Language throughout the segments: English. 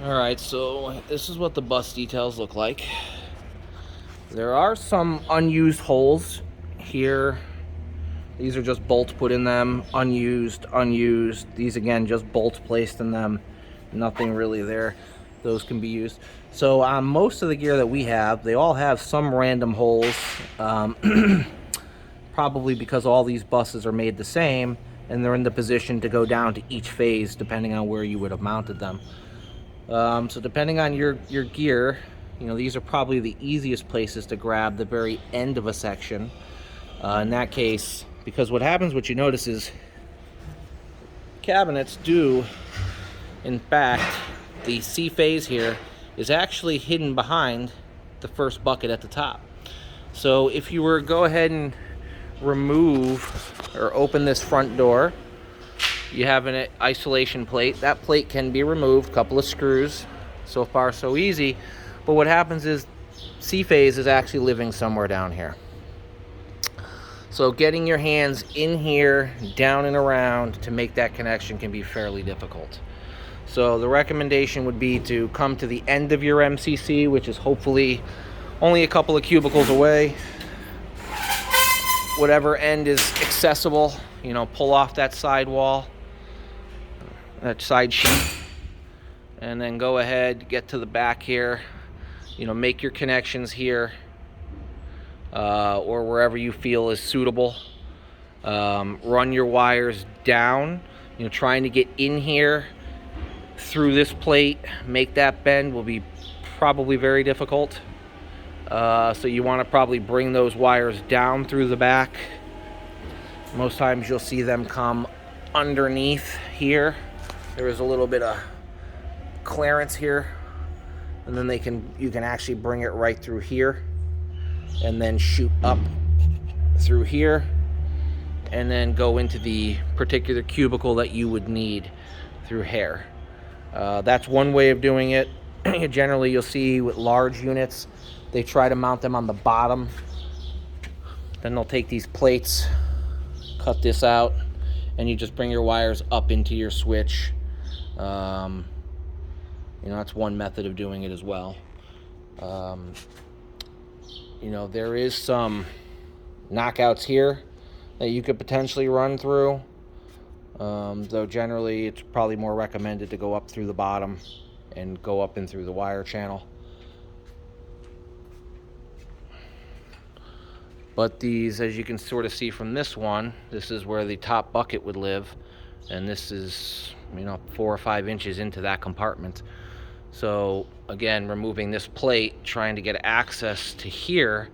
Alright, so this is what the bus details look like. There are some unused holes here. These are just bolts put in them, unused. These again, just bolts placed in them. Nothing really there. Those can be used. So on most of the gear that we have, they all have some random holes. Probably because all these buses are made the same, and they're in the position to go down to each phase depending on where you would have mounted them. So depending on your gear, you know, these are probably the easiest places to grab the very end of a section. In that case, because what happens, what you notice is cabinets do, in fact, the C phase here is actually hidden behind the first bucket at the top. So if you were to go ahead and remove or open this front door, you have an isolation plate. That plate can be removed, a couple of screws. So far so easy. But what happens is C phase is actually living somewhere down here. So getting your hands in here, down and around to make that connection can be fairly difficult. So the recommendation would be to come to the end of your MCC, which is hopefully only a couple of cubicles away. Whatever end is accessible, you know, pull off that side wall, that side sheet, and then go ahead, get to the back here, you know, make your connections here, or wherever you feel is suitable. Run your wires down, you know, trying to get in here through this plate, make that bend will be probably very difficult. So you want to probably bring those wires down through the back. Most times you'll see them come underneath here. There is a little bit of clearance here, and then you can actually bring it right through here, and then shoot up through here, and then go into the particular cubicle that you would need through here. That's one way of doing it. Generally, you'll see with large units, they try to mount them on the bottom. Then they'll take these plates, cut this out, and you just bring your wires up into your switch. You know, that's one method of doing it as well. You know, there is some knockouts here that you could potentially run through. Though generally it's probably more recommended to go up through the bottom and go up in through the wire channel. But these, as you can sort of see from this one, this is where the top bucket would live, and this is, you know, 4 or 5 inches into that compartment. So again, removing this plate, trying to get access to here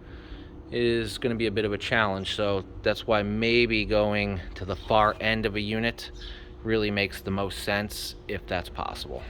is going to be a bit of a challenge. So that's why maybe going to the far end of a unit really makes the most sense if that's possible.